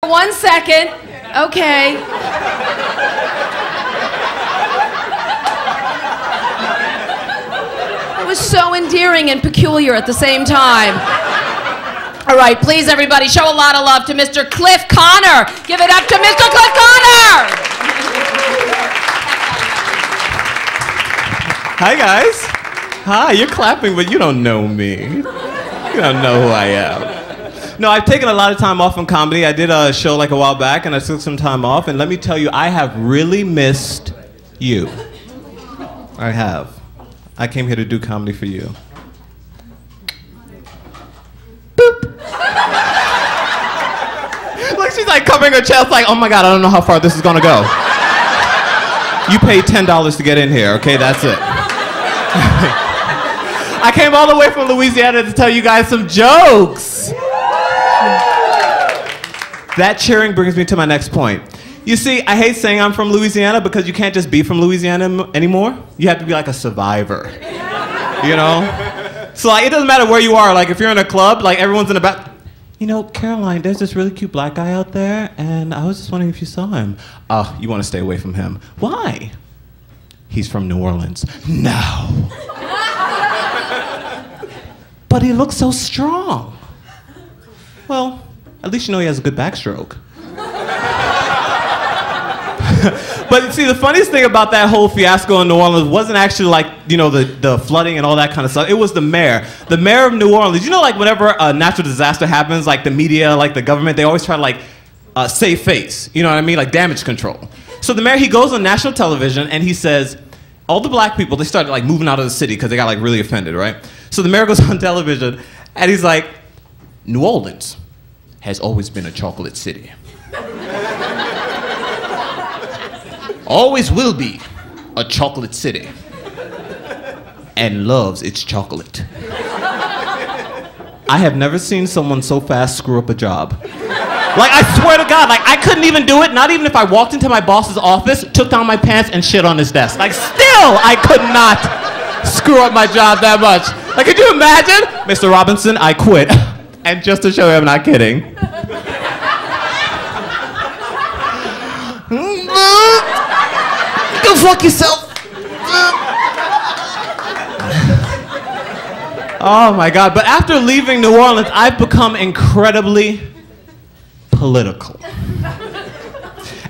1 second. Okay. It was so endearing and peculiar at the same time. All right, please, everybody, show a lot of love to Mr. Cliff Connor. Give it up to Mr. Cliff Connor! Hi, guys. Hi, you're clapping, but you don't know me. You don't know who I am. No, I've taken a lot of time off from comedy. I did a show like a while back, and I took some time off, and let me tell you, I have really missed you. I have. I came here to do comedy for you. Boop. Like, she's like covering her chest like, oh my God, I don't know how far this is gonna go. You paid $10 to get in here, okay? That's it. I came all the way from Louisiana to tell you guys some jokes. That cheering brings me to my next point. You see, I hate saying I'm from Louisiana because you can't just be from Louisiana anymore. You have to be like a survivor, you know? So like, it doesn't matter where you are. Like if you're in a club, like everyone's in the back. You know, Caroline, there's this really cute black guy out there, and I was just wondering if you saw him. Oh, you want to stay away from him. Why? He's from New Orleans. No. But he looks so strong. Well, at least you know he has a good backstroke. But see, the funniest thing about that whole fiasco in New Orleans wasn't actually like, you know, the flooding and all that kind of stuff. It was the mayor. The mayor of New Orleans. You know, like whenever a natural disaster happens, like the media, like the government, they always try to like save face. You know what I mean? Like damage control. So the mayor, he goes on national television and he says, all the black people, they started like moving out of the city because they got like really offended, right? So the mayor goes on television and he's like, New Orleans has always been a chocolate city. Always will be a chocolate city. And loves its chocolate. I have never seen someone so fast screw up a job. Like, I swear to God, like, I couldn't even do it, not even if I walked into my boss's office, took down my pants, and shit on his desk. Like, still, I could not screw up my job that much. Like, could you imagine? Mr. Robinson, I quit. And just to show you I'm not kidding. Go fuck yourself. Oh my God, but after leaving New Orleans, I've become incredibly political.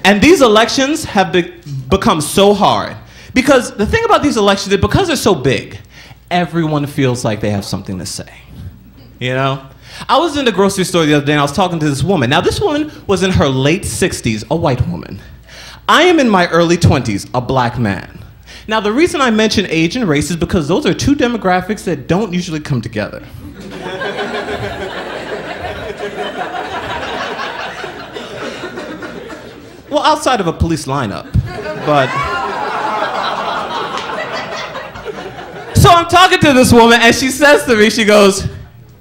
And these elections have become so hard. Because the thing about these elections is because they're so big, everyone feels like they have something to say. You know? I was in the grocery store the other day and I was talking to this woman. Now this woman was in her late 60s, a white woman. I am in my early 20s, a black man. Now the reason I mention age and race is because those are two demographics that don't usually come together. Well, outside of a police lineup, but. So I'm talking to this woman and she says to me, she goes,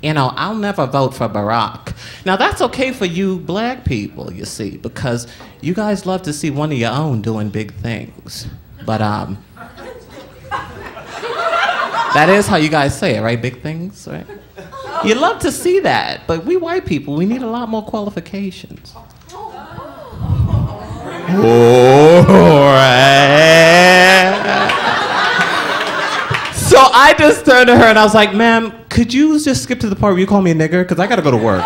you know, I'll never vote for Barack. Now that's okay for you black people, you see, because you guys love to see one of your own doing big things. But that is how you guys say it, right? Big things, right? You love to see that, but we white people, we need a lot more qualifications. So I just turned to her and I was like, ma'am, could you just skip to the part where you call me a nigger? Because I gotta go to work.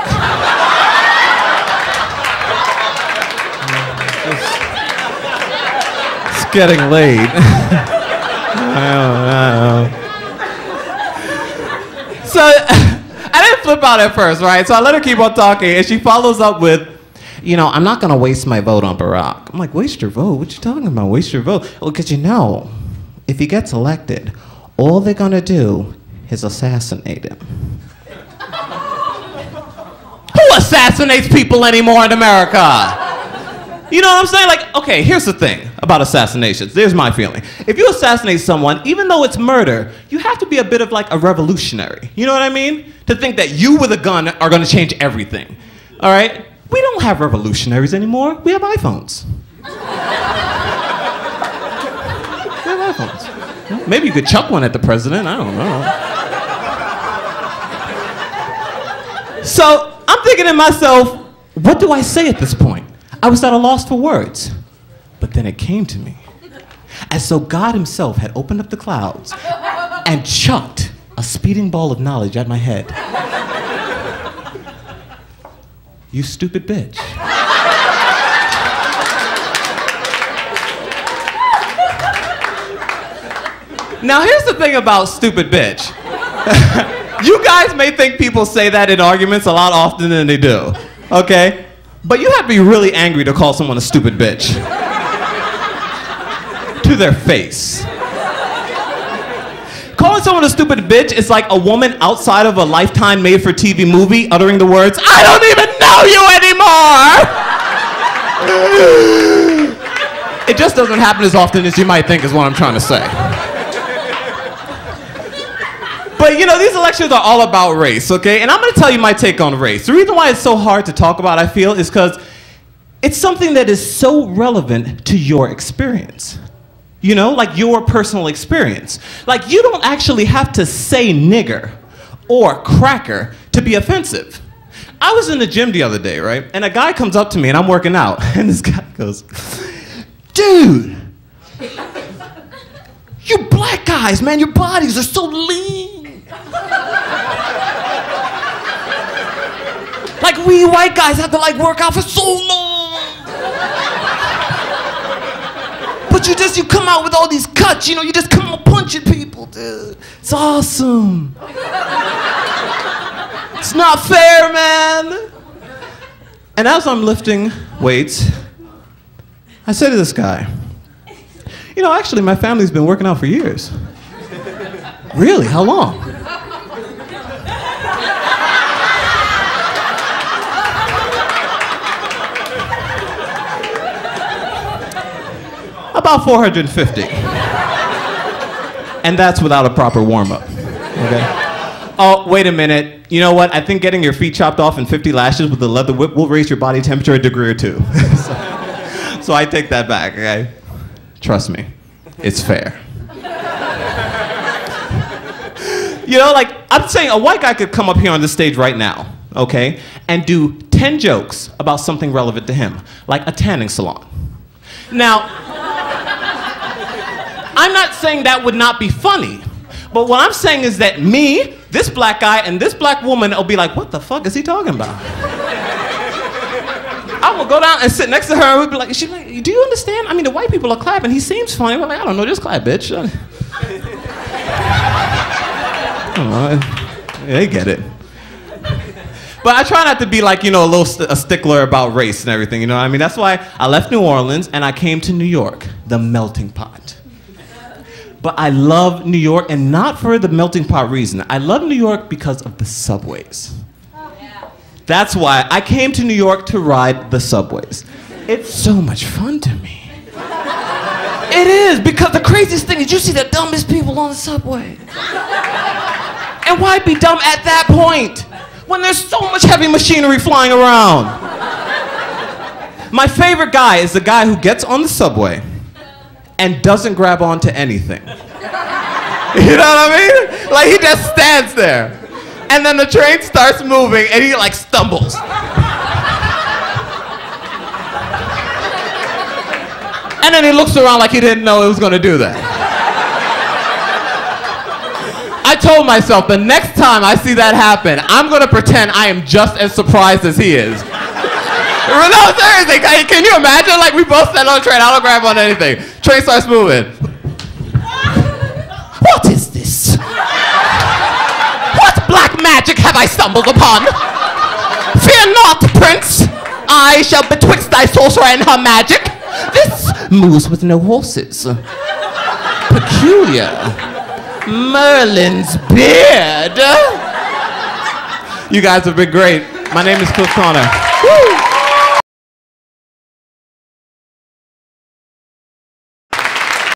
It's getting late. I don't know. So I didn't flip out at first, right? So I let her keep on talking and she follows up with, you know, I'm not gonna waste my vote on Barack. I'm like, waste your vote? What you talking about, waste your vote? Well, because you know, if he gets elected, all they're gonna do is assassinate him. Who assassinates people anymore in America? You know what I'm saying? Like, okay, here's the thing about assassinations. There's my feeling. If you assassinate someone, even though it's murder, you have to be a bit of like a revolutionary. You know what I mean? To think that you with a gun are gonna change everything. All right? We don't have revolutionaries anymore. We have iPhones. We have iPhones. Maybe you could chuck one at the president. I don't know. So I'm thinking to myself, What do I say at this point? I was at a loss for words. But then it came to me. As though God himself had opened up the clouds and chucked a speeding ball of knowledge at my head. You stupid bitch. Now here's the thing about stupid bitch. You guys may think people say that in arguments a lot often than they do, okay? But you have to be really angry to call someone a stupid bitch. To their face. Calling someone a stupid bitch is like a woman outside of a Lifetime made-for-TV movie uttering the words, "I don't even know you anymore!" It just doesn't happen as often as you might think is what I'm trying to say. But you know, these elections are all about race, okay? And I'm gonna tell you my take on race. The reason why it's so hard to talk about, I feel, is because it's something that is so relevant to your experience. You know, like your personal experience. Like, you don't actually have to say nigger or cracker to be offensive. I was in the gym the other day, right? And a guy comes up to me and I'm working out. And this guy goes, "Dude, you black guys, man, your bodies are so lean. Like, we white guys have to like work out for so long. But you come out with all these cuts, you know, you just come out punching people, dude. It's awesome. It's not fair, man." And as I'm lifting weights, I say to this guy, "You know, actually, my family's been working out for years." "Really? How long?" "About 450. And that's without a proper warm-up. Okay? "Oh, wait a minute. You know what? I think getting your feet chopped off and 50 lashes with a leather whip will raise your body temperature a degree or two." So I take that back, okay? Trust me, it's fair. You know, like, I'm saying a white guy could come up here on this stage right now, okay, and do 10 jokes about something relevant to him, like a tanning salon. Now, I'm not saying that would not be funny, but what I'm saying is that me, this black guy, and this black woman will be like, "What the fuck is he talking about?" I will go down and sit next to her and we'll be like, she's like, "Do you understand? I mean, the white people are clapping. He seems funny." We're like, "I don't know, just clap, bitch." They get it. But I try not to be like, you know, a stickler about race and everything, you know what I mean? That's why I left New Orleans and I came to New York, the melting pot. But I love New York, and not for the melting pot reason. I love New York because of the subways. That's why I came to New York to ride the subways. It's so much fun to me. It is, because the craziest thing is you see the dumbest people on the subway. And why be dumb at that point when there's so much heavy machinery flying around? My favorite guy is the guy who gets on the subway and doesn't grab onto anything. You know what I mean? Like, he just stands there. And then the train starts moving and he like stumbles. And then he looks around like he didn't know it was gonna do that. I told myself the next time I see that happen, I'm gonna pretend I am just as surprised as he is. No, seriously, can you imagine? Like, we both stand on the train, I don't grab on anything. Train starts moving. What is this? What black magic have I stumbled upon? Fear not, Prince. I shall betwixt thy sorcerer and her magic. This moves with no horses. Peculiar. Merlin's beard. You guys have been great. My name is Cliff Connor. Woo!